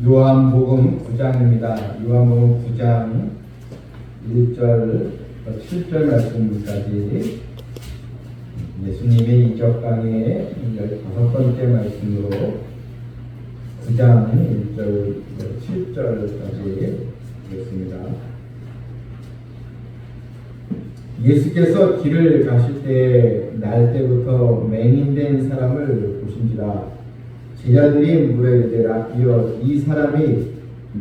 요한복음 9장입니다. 요한복음 9장 1절 7절 말씀까지 예수님의 이적 강의 15번째 말씀으로 9장 1절 7절까지 읽겠습니다. 예수께서 길을 가실 때 날 때부터 맹인된 사람을 보신지라. 제자들이 물어 이르되 라삐여, 이 사람이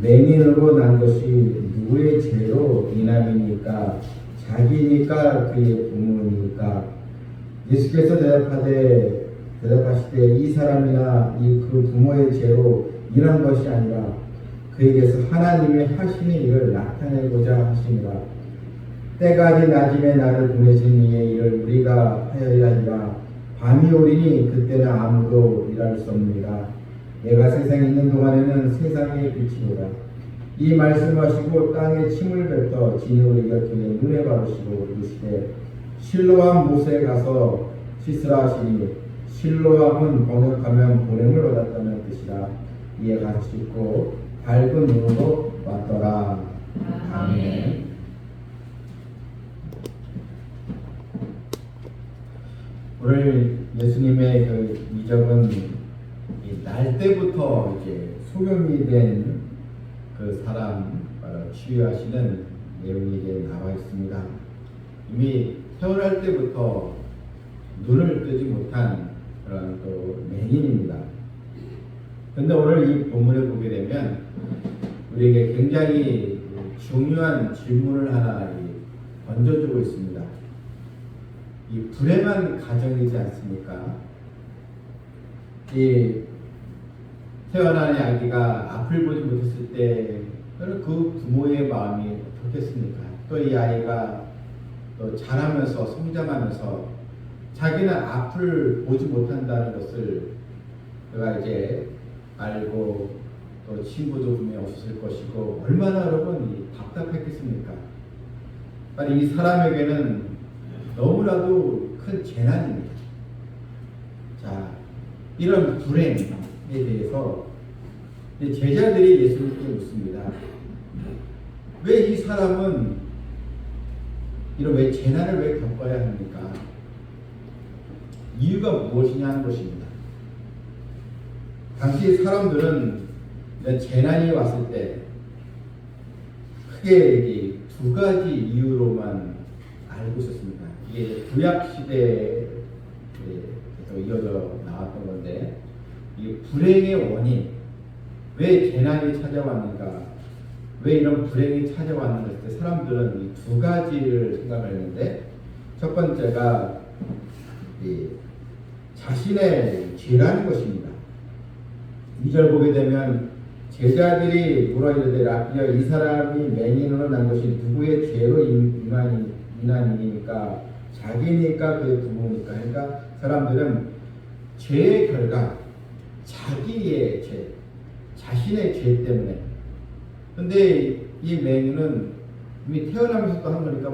맹인으로 난 것이 누구의 죄로 인함이니까? 자기니까 그의 부모니까? 예수께서 대답하실 때 이 사람이나 그 부모의 죄로 인한 것이 아니라 그에게서 하나님의 하시는 일을 나타내고자 하시니라. 때가 아직 낮임에 나를 보내신 이의 일을 우리가 하여야 하리라. 밤이 오리니 그때는 아무도 일할 수 없느니라. 내가 세상에 있는 동안에는 세상의 빛이로다. 이 말씀하시고 땅에 침을 뱉어 진흙을 곁에 눈에 바르시고 이르시되 실로암 못에 가서 씻으라 하시니, 실로암은 번역하면 보냄을 받았다는 뜻이라. 이에 가서 씻고 밝은 눈으로 왔더라. 아멘. 오늘 예수님의 그 이적은 날 때부터 이제 소경이 된 그 사람 치유하시는 내용이 이제 나와 있습니다. 이미 태어날 때부터 눈을 뜨지 못한 그런 또 맹인입니다. 그런데 오늘 이 본문을 보게 되면 우리에게 굉장히 중요한 질문을 하나 던져주고 있습니다. 이 불행한 가정이지 않습니까? 이 태어난 아기가 앞을 보지 못했을 때 그 부모의 마음이 어떻겠습니까? 또 이 아이가 또 자라면서 성장하면서 자기는 앞을 보지 못한다는 것을 그가 이제 알고 또 친구도 분명히 없었을 것이고 얼마나 여러분 답답했겠습니까? 이 사람에게는 너무나도 큰 재난입니다. 자, 이런 불행에 대해서 제자들이 예수님께 묻습니다. 왜 이 사람은 이런 재난을 왜 겪어야 합니까? 이유가 무엇이냐 하는 것입니다. 당시 사람들은 이런 재난이 왔을 때 크게 두 가지 이유로만 알고 있었습니다. 이게 구약 시대에서 이어져 나왔던 건데, 이 불행의 원인, 왜 재난이 찾아왔는가, 왜 이런 불행이 찾아왔는가 할 때 사람들은 이 두 가지를 생각했는데, 첫 번째가 자신의 죄라는 것입니다. 2절 보게 되면 제자들이 물어 이르되 라삐여, 이 사람이 맹인으로 난 것이 누구의 죄로 인하니까? 자기니까 그의 부모니까? 그러니까 사람들은 죄의 결과, 자기의 죄, 자신의 죄 때문에. 근데 이 맹인은 이미 태어나면서도 한 거니까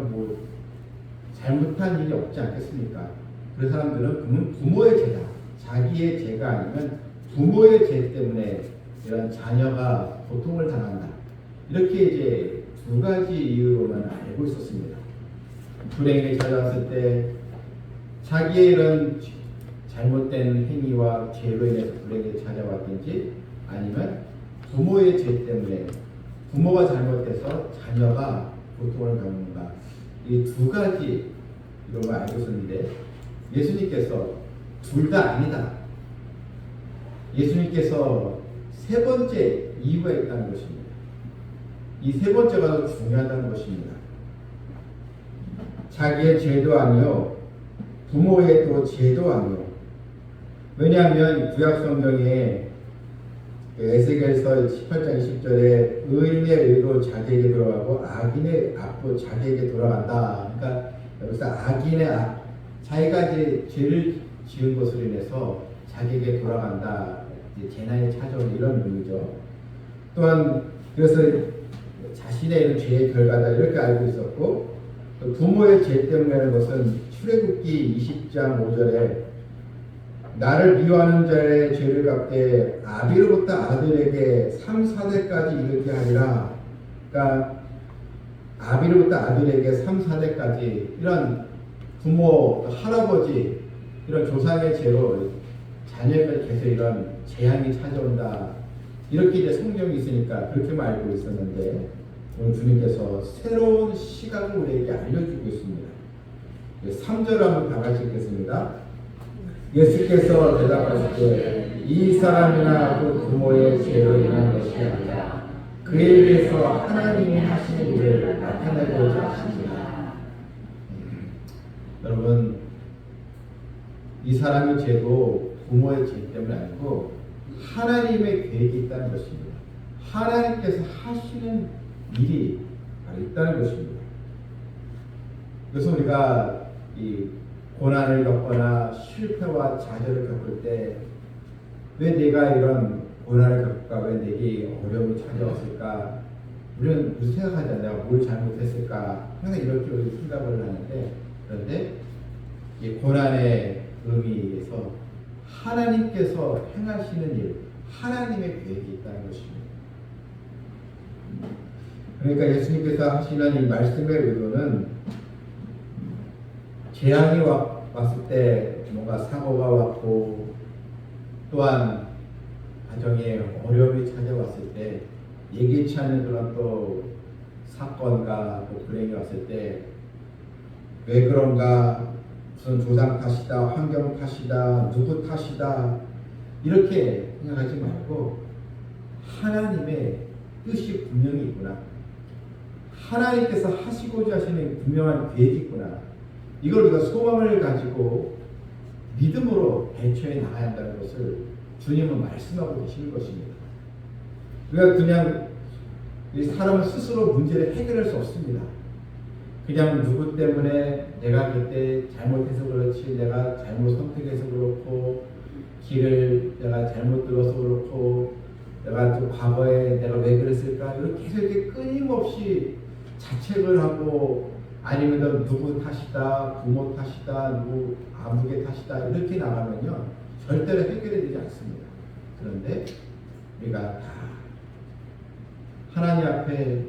잘못한 일이 없지 않겠습니까? 그래서 사람들은 그러면 부모의 죄다, 자기의 죄가 아니면 부모의 죄 때문에 이런 자녀가 고통을 당한다, 이렇게 이제 두 가지 이유로만 알고 있었습니다. 불행이 찾아왔을 때 자기의 이런 잘못된 행위와 죄로 인해서 불행이 찾아왔든지, 아니면 부모의 죄 때문에 부모가 잘못해서 자녀가 고통을 겪는다, 이 두 가지 이런 알고 있었는데, 예수님께서 둘 다 아니다, 예수님께서 세 번째 이유가 있다는 것입니다. 이 세 번째가 더 중요하다는 것입니다. 자기의 죄도 아니요, 부모의 또 죄도 아니요. 왜냐하면 구약 성경에 에스겔서 18장 20절에 의인의 의도 자기에게 돌아가고 악인의 악도 자기에게 돌아간다. 그러니까 여기서 악인의 악, 자기가 이제 죄를 지은 것으로 인해서 자기에게 돌아간다, 재난이 찾아오는 이런 의미죠. 또한 그래서 자신의 이런 죄의 결과다, 이렇게 알고 있었고, 또 부모의 죄 때문에 하는 것은 출애굽기 20장 5절에 나를 미워하는 자의 죄를 갚되 아비로부터 아들에게 3, 4대까지 이르게 하리라. 그러니까 아비로부터 아들에게 3, 4대까지 이런 부모, 할아버지 이런 조상의 죄로 자녀에게 계속 이런 재앙이 찾아온다. 이렇게 이제 성경이 있으니까 그렇게 알고 있었는데 오늘 주님께서 새로운 시각을 우리에게 알려주고 있습니다. 3절 한번 다 같이 읽겠습니다. 예수께서 대답하시되 이 사람이나 그 부모의 죄로 인한 것이 아니라 그에게서 하나님이 하시는 일을 나타내고자 하십니다. 여러분, 이 사람의 죄도 부모의 죄 때문에 아니고 하나님의 계획이 있다는 것입니다. 하나님께서 하시는 일이 바로 있다는 것입니다. 그래서 우리가 이 고난을 겪거나 실패와 좌절을 겪을 때 왜 내가 이런 고난을 겪을까? 왜 내게 어려움이 찾아왔을까? 우리는 무슨 생각하잖아요. 뭘 잘못했을까? 항상 이렇게 우리 생각을 하는데, 그런데 이 고난의 의미에서 하나님께서 행하시는 일, 하나님의 계획이 있다는 것입니다. 그러니까 예수님께서 하시는 이 말씀의 의도는 재앙이 왔을 때 뭔가 사고가 왔고 또한 가정에 어려움이 찾아왔을 때 예기치 않은 그런 또 사건과 또 불행이 왔을 때 왜 그런가, 무슨 조상 탓이다, 환경 탓이다, 누구 탓이다 이렇게 생각하지 말고 하나님의 뜻이 분명히 있구나, 하나님께서 하시고자 하시는 분명한 계획이 있구나, 이걸 우리가 소망을 가지고 믿음으로 대처해 나가야 한다는 것을 주님은 말씀하고 계시는 것입니다. 우리가 그냥 이 사람은 스스로 문제를 해결할 수 없습니다. 그냥 누구 때문에 내가 그때 잘못해서 그렇지, 내가 잘못 선택해서 그렇고, 길을 내가 잘못 들어서 그렇고, 내가 또 과거에 내가 왜 그랬을까, 이렇게 계속 이렇게 끊임없이 자책을 하고, 아니면 누구 탓이다, 부모 탓이다, 누구 아무개 탓이다 이렇게 나가면요 절대로 해결이 되지 않습니다. 그런데 우리가 다 하나님 앞에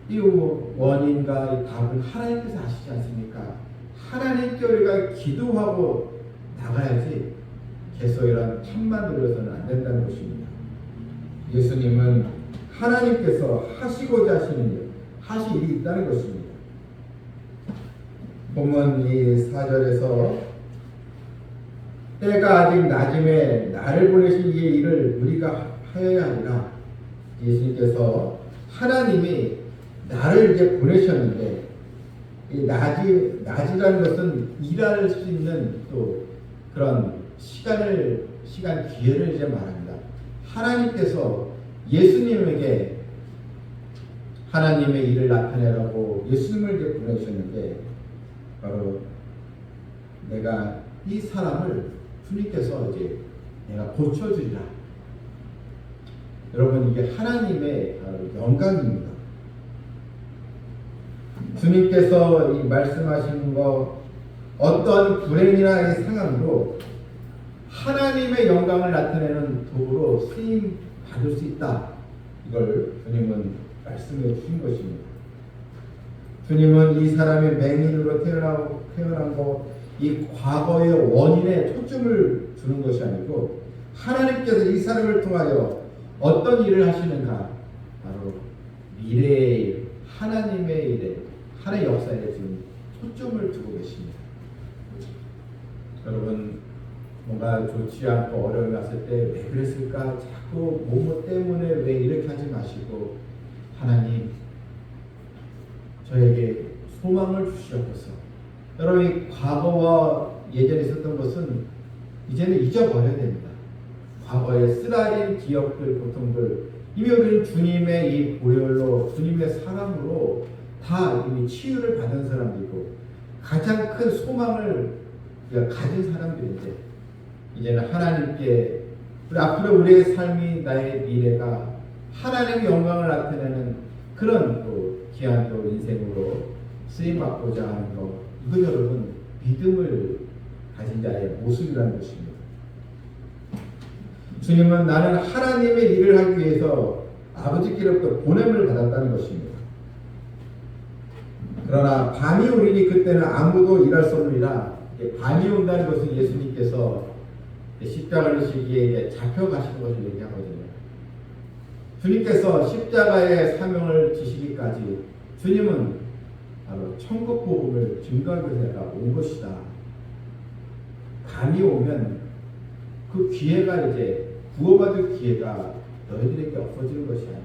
이 원인과 이 답은 하나님께서 아시지 않습니까? 하나님께 우리가 기도하고 나가야지 계속 이런 틈만 노려서는 안 된다는 것입니다. 예수님은 하나님께서 하시고자 하시는 일, 하실 일이 있다는 것입니다. 보면 이 4절에서 때가 아직 낮음에 나를 보내신 이의 일을 우리가 하여야 하리라. 예수님께서 하나님이 나를 이제 보내셨는데, 이 낮이라는 것은 일할 수 있는 또 그런 시간 기회를 이제 말합니다. 하나님께서 예수님에게 하나님의 일을 나타내라고 예수님을 이제 보내셨는데, 바로 내가 이 사람을 주님께서 이제 내가 고쳐주리라. 여러분, 이게 하나님의 영광입니다. 주님께서 이 말씀하시는 거 어떠한 불행이나 이 상황으로 하나님의 영광을 나타내는 도구로 쓰임 받을 수 있다. 이걸 주님은 말씀해 주신 것입니다. 주님은 이 사람의 맹인으로 태어난 거, 이 과거의 원인에 초점을 두는 것이 아니고 하나님께서 이 사람을 통하여 어떤 일을 하시는가, 바로 미래의 일, 하나님의 일에, 하나의 역사에 지금 초점을 두고 계십니다. 여러분, 뭔가 좋지 않고 어려움이 왔을 때 왜 그랬을까, 자꾸 뭐뭐 때문에 왜 이렇게 하지 마시고, 하나님 저에게 소망을 주시옵소서. 여러분, 이 과거와 예전에 있었던 것은 이제는 잊어버려야 됩니다. 과거의 쓰라린 기억들, 고통들, 이미 우리는 주님의 이 보혈로, 주님의 사랑으로 다 이미 치유를 받은 사람들이고 가장 큰 소망을 가진 사람들인데, 이제는 하나님께 우리 앞으로 우리의 삶이, 나의 미래가 하나님의 영광을 나타내는 그런 또 귀한 또 인생으로 쓰임받고자 하는 것, 이거 여러분 믿음을 가진 자의 모습이라는 것입니다. 주님은 나는 하나님의 일을 하기 위해서 아버지께로부터 보냄을 받았다는 것입니다. 그러나 밤이 오리니 그때는 아무도 일할 수 없느니라. 밤이 온다는 것은 예수님께서 십자가를 지기에 잡혀가시는 것을 얘기하거든요. 주님께서 십자가의 사명을 지시기까지 주님은 바로 천국 복음을 증거하기 위해 온 것이다. 밤이 오면 그 기회가 이제 구원받을 기회가 너희들에게 없어지는 것이 아니냐.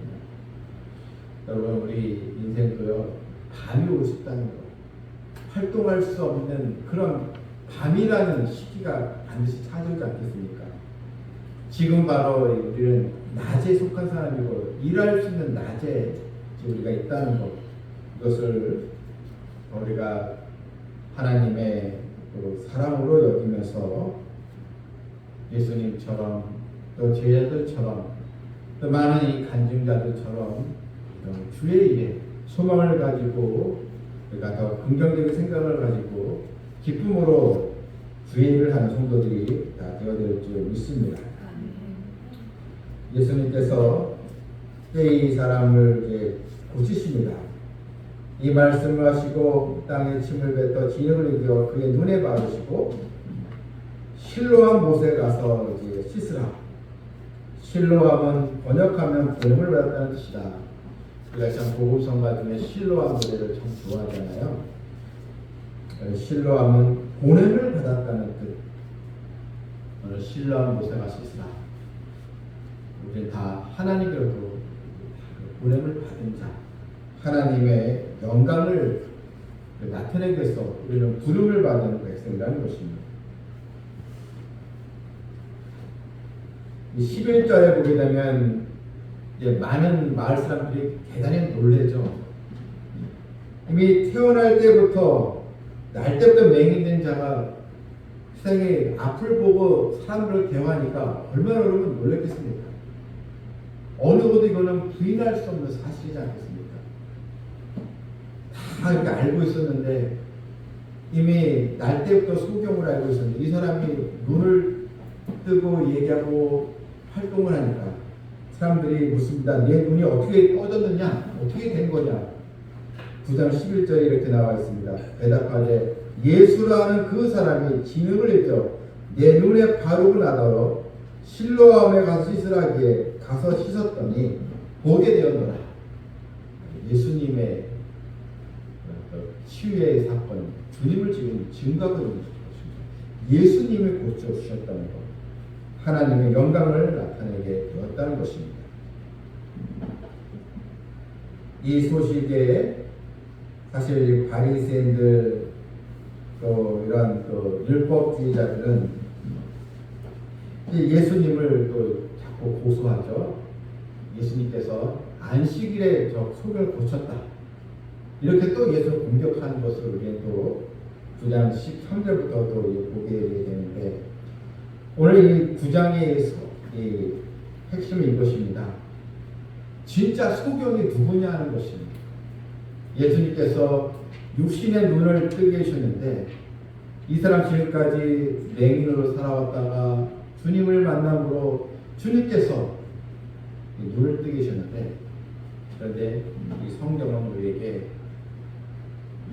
여러분 우리 인생도요 밤이 오고 싶다는 것, 활동할 수 없는 그런 밤이라는 시기가 반드시 찾아오지 않겠습니까? 지금 바로 우리는 낮에 속한 사람이고 일할 수 있는 낮에 우리가 있다는 것, 이것을 우리가 하나님의 사랑으로 여기면서 예수님처럼 또 제자들처럼 또 많은 이 간증자들처럼 주의 일에 소망을 가지고 우리가 더 긍정적인 생각을 가지고 기쁨으로 주의 일을 하는 성도들이 다 되어야 될 줄 믿습니다. 예수님께서 이 사람을 이제 고치십니다. 이 말씀을 하시고 땅에 침을 뱉어 진흙을 이겨 그의 눈에 바르시고 실로암 못에 가서 이제 씻으라. 실로암은 번역하면 보냄을 받았다는 뜻이다. 우리가 참 복음성가 중에 실로암 노래를 참 좋아하잖아요. 실로암은 보냄을 받았다는 뜻. 오늘 실로암 못에 가서 씻으라. 우리 다 하나님께로부터 보냄을 받은 자, 하나님의 영광을 나타내기 위해서 우리는 부름을 받는 백성이라는 것입니다. 11절에 보게 되면 이제 많은 마을 사람들이 대단히 놀래죠. 이미 태어날 때부터 날 때부터 맹인된 자가 세상에 앞을 보고 사람들을 대화하니까 얼마나 여러분 놀랬겠습니까? 어느 것도 이거는 부인할 수 없는 사실이지 않겠습니까? 다 이렇게 알고 있었는데 이미 날 때부터 소경을 알고 있었는데 이 사람이 눈을 뜨고 얘기하고 활동을 하니까 사람들이 묻습니다. 내 눈이 어떻게 떠졌느냐? 어떻게 된 거냐? 9장 11절에 이렇게 나와 있습니다. 대답하되 예수라는 그 사람이 진흙을 입혀 내 눈에 바르고 나더러 실로암에 가서 씻으라기에 가서 씻었더니 보게 되었노라. 예수님의 치유의 사건, 주님을 지금 증거하고 있는 것입니다. 예수님을 고쳐주셨다는 것, 하나님의 영광을 나타내게 되었다는 것입니다. 이 소식에 사실 바리새인들 또 이런 또 율법주의자들은 예수님을 또 자꾸 고소하죠. 예수님께서 안식일에 저 소경을 고쳤다. 이렇게 또 예수를 공격하는 것을 우리는 또 9장 13절부터 또 보게 되는데 오늘 이 9장의 이 핵심은 이것입니다. 진짜 소경이 누구냐 하는 것입니다. 예수님께서 육신의 눈을 뜨게 하셨는데 이 사람 지금까지 맹인으로 살아왔다가 주님을 만남으로 주님께서 눈을 뜨게 하셨는데 그런데 이 성경은 우리에게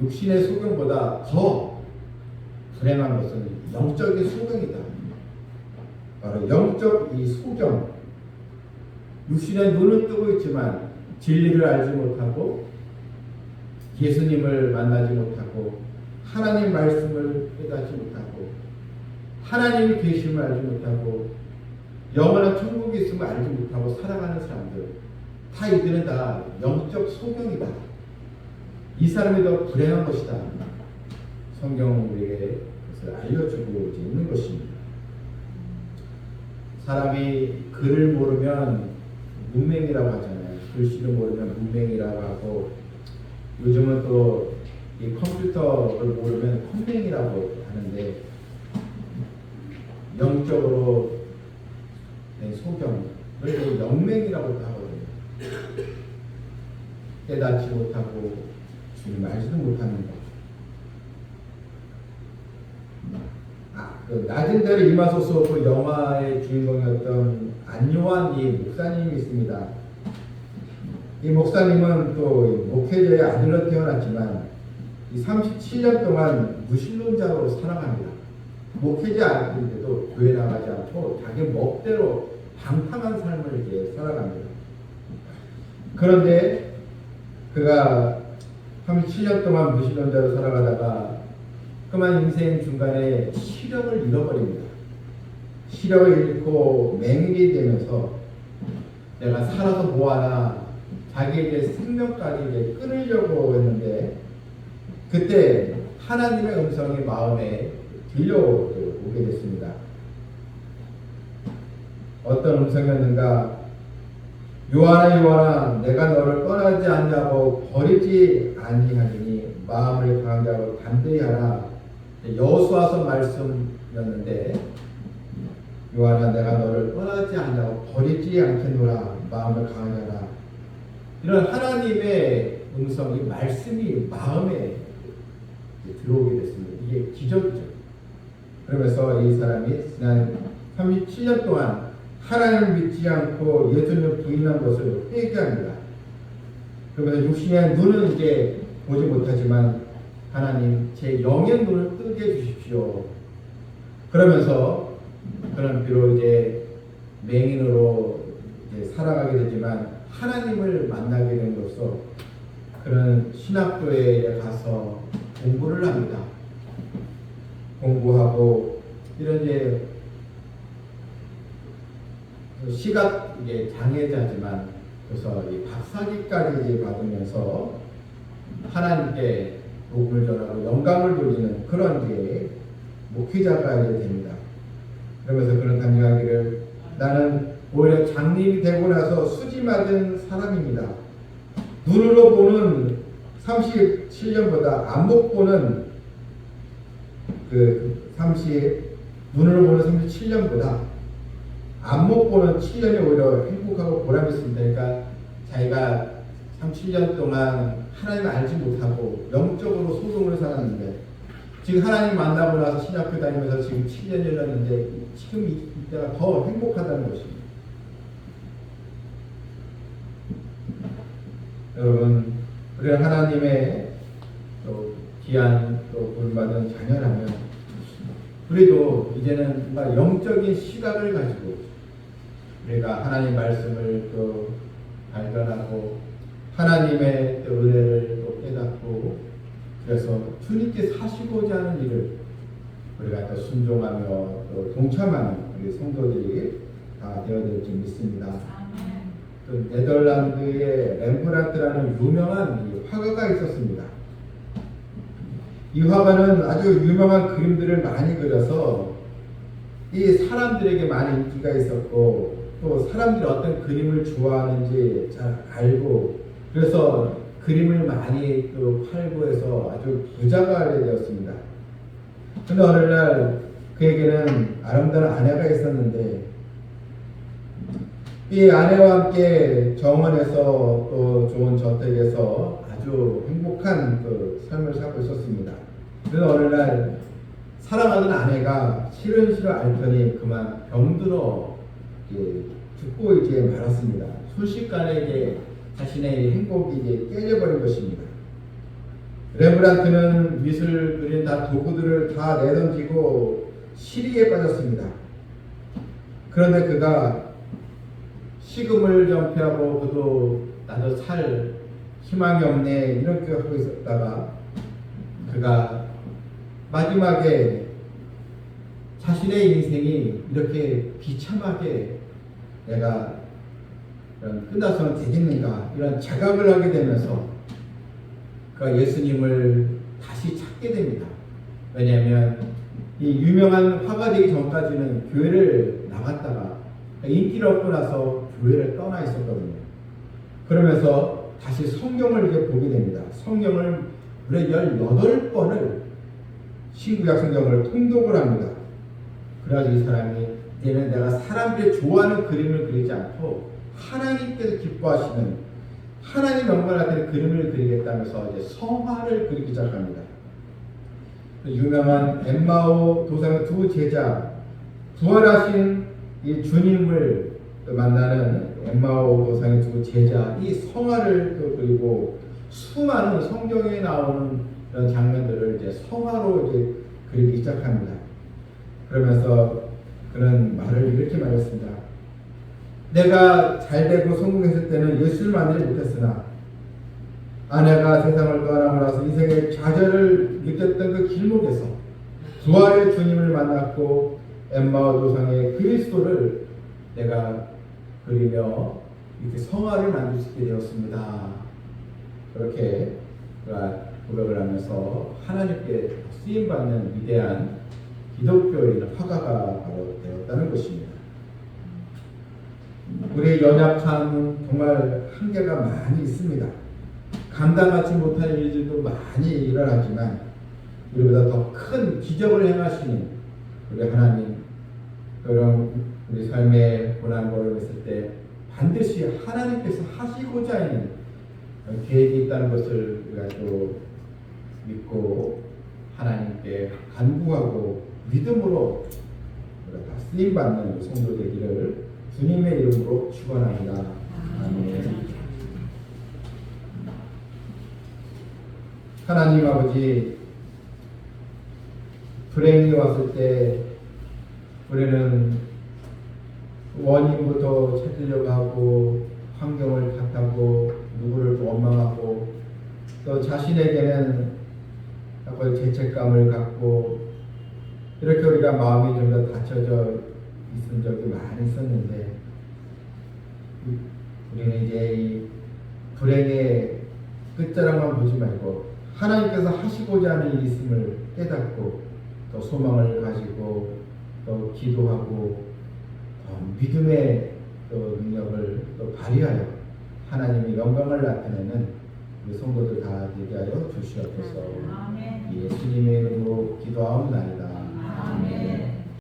육신의 소경보다 더 불행한 것은 영적인 소경이다. 바로 영적 이 소경, 육신의 눈을 뜨고 있지만 진리를 알지 못하고 예수님을 만나지 못하고 하나님 말씀을 깨닫지 못하고 하나님이 계심을 알지 못하고 영원한 천국이 있음을 알지 못하고 살아가는 사람들, 다 이들은 다 영적 소경이다. 이 사람이 더 불행한 것이다. 성경은 우리에게 그것을 알려주고 있는 것입니다. 사람이 글을 모르면 문맹이라고 하잖아요. 글씨를 모르면 문맹이라고 하고 요즘은 또 이 컴퓨터를 모르면 컴맹이라고 하는데 영적으로 된 소경을 영맹이라고도 하거든요. 깨닫지 못하고 주님 알지도 못하는 것. 그 낮은 데를 임하소서 그 영화의 주인공이었던 안요한 이 목사님이 있습니다. 이 목사님은 또 목회자의 아들로 태어났지만 이 37년 동안 무신론자로 살아갑니다. 목회자 아들인데도 교회 나가지 않고 자기 멋대로 방탕한 삶을 이렇게 살아갑니다. 그런데 그가 37년 동안 무신론자로 살아가다가 그만 인생 중간에 시력을 잃어버립니다. 시력을 잃고 맹인이 되면서 내가 살아서 뭐하나 자기에게 생명까지 이제 끊으려고 했는데 그때 하나님의 음성이 마음에 들려오게 됐습니다. 어떤 음성이었는가? 요한아 요한아 내가 너를 떠나지 않냐고 버리지 아니하리니 마음을 강하게 하고 담대히 하라. 여호수아서 말씀이었는데 요한아 내가 너를 떠나지 않냐고 버리지 않겠노라 마음을 강하게 하라. 이런 하나님의 음성이 말씀이 마음에 들어오게 됐습니다. 이게 기적이죠. 그러면서 이 사람이 지난 37년 동안 하나님을 믿지 않고 예수님을 부인한 것을 회개합니다. 그러면서 육신의 눈은 이제 보지 못하지만 하나님 제 영의 눈을 뜨게 해주십시오. 그러면서 그런 비록 이제 맹인으로 이제 살아가게 되지만 하나님을 만나게 됨으로써 그런 신학교에 가서 공부를 합니다. 공부하고 이런 이제 시각 이게 장애자지만 그래서 이 박사기까지 이제 받으면서 하나님께 복음을 전하고 영광을 돌리는 그런 이제 목회자가 이제 됩니다. 그러면서 그런 단명하기를 나는 오히려 장님이 되고 나서 수지 맞은 사람입니다. 눈으로 보는 37년보다 안목 보는 눈으로 보는 37년보다 안목 보는 7년이 오히려 행복하고 보람이 있습니다. 그러니까 자기가 37년 동안 하나님을 알지 못하고 영적으로 소동을 살았는데 지금 하나님 만나고 나서 신학교 다니면서 지금 7년이 흘렀는데 지금 이때가 더 행복하다는 것입니다. 여러분, 우리가 하나님의 또 귀한 또 부름받은 자녀라면 우리도 이제는 뭔가 영적인 시각을 가지고 우리가 하나님 말씀을 또 발견하고 하나님의 또 은혜를 또 깨닫고 그래서 주님께 사시고자 하는 일을 우리가 또 순종하며 또 동참하는 우리 성도들이 다 되어야 될지 믿습니다. 또 네덜란드의 렘브란트라는 유명한 화가가 있었습니다. 이 화가는 아주 유명한 그림들을 많이 그려서 이 사람들에게 많은 인기가 있었고 또 사람들이 어떤 그림을 좋아하는지 잘 알고 그래서 그림을 많이 또 팔고 해서 아주 부자가 되었습니다. 그런데 어느 날 그에게는 아름다운 아내가 있었는데 이 아내와 함께 정원에서 또 좋은 저택에서 아주 행복한 그 삶을 살고 있었습니다. 그래서 어느 날 사랑하는 아내가 시름시름 앓더니 그만 병들어 죽고 이제 말았습니다. 순식간에 이제 자신의 행복이 이제 깨져버린 것입니다. 렘브란트는 미술 그린 다 도구들을 다 내던지고 시리에 빠졌습니다. 그런데 그가 식음을 전폐하고 그도 나도 살 희망이 없네 이렇게 하고 있었다가 그가 마지막에 자신의 인생이 이렇게 비참하게 내가 끝나서는 되겠는가 이런 자각을 하게 되면서 그가 예수님을 다시 찾게 됩니다. 왜냐하면 이 유명한 화가 되기 전까지는 교회를 나갔다가 인기를 얻고 나서 교회를 떠나 있었거든요. 그러면서 다시 성경을 이제 보게 됩니다. 성경을 무려 18번을 신구약 성경을 통독을 합니다. 그래가지고 이 사람이 이제는 내가 사람들이 좋아하는 그림을 그리지 않고 하나님께서 기뻐하시는 하나님 영광을 나타내는 그림을 그리겠다면서 이제 성화를 그리기 시작합니다. 유명한 엠마오 도상의 두 제자 부활하신 이 주님을 또 만나는 엠마오 도상의 두 제자, 이 성화를 또 그리고 수많은 성경에 나오는 그런 장면들을 이제 성화로 이제 그리기 시작합니다. 그러면서 그는 말을 이렇게 말했습니다. 내가 잘되고 성공했을 때는 예수를 만나지 못했으나 아내가 세상을 떠나고 나서 인생의 좌절을 느꼈던 그 길목에서 부활의 주님을 만났고 엠마오 도상의 그리스도를 내가 그리며 이렇게 성화를 만들 수 있게 되었습니다. 그렇게 고백을 하면서 하나님께 쓰임받는 위대한 기독교인 화가가 바로 되었다는 것입니다. 우리의 연약함은 정말 한계가 많이 있습니다. 감당하지 못하는 일들도 많이 일어나지만 우리보다 더 큰 기적을 행하시는 우리 하나님, 그런 우리 삶의 고난을 했을 때 반드시 하나님께서 하시고자 하는 계획이 있다는 것을 우리가 또 믿고 하나님께 간구하고 믿음으로 우리가 다 쓰임받는 성도 되기를 주님의 이름으로 축원합니다. 아멘. 하나님 아버지, 불행이 왔을 때 우리는 원인부터 찾으려고 하고 환경을 탓하고 누구를 원망하고 또 자신에게는 약간 죄책감을 갖고 이렇게 우리가 마음이 좀 더 닫혀져 있은 적이 많이 있었는데 우리는 이제 이 불행의 끝자락만 보지 말고 하나님께서 하시고자 하는 일이 있음을 깨닫고 또 소망을 가지고 또 기도하고 믿음의 또 능력을 또 발휘하여 하나님의 영광을 나타내는 우리 성도들 다 되게 하여 주시옵소서. 예수님의 이름으로 기도하옵나이다.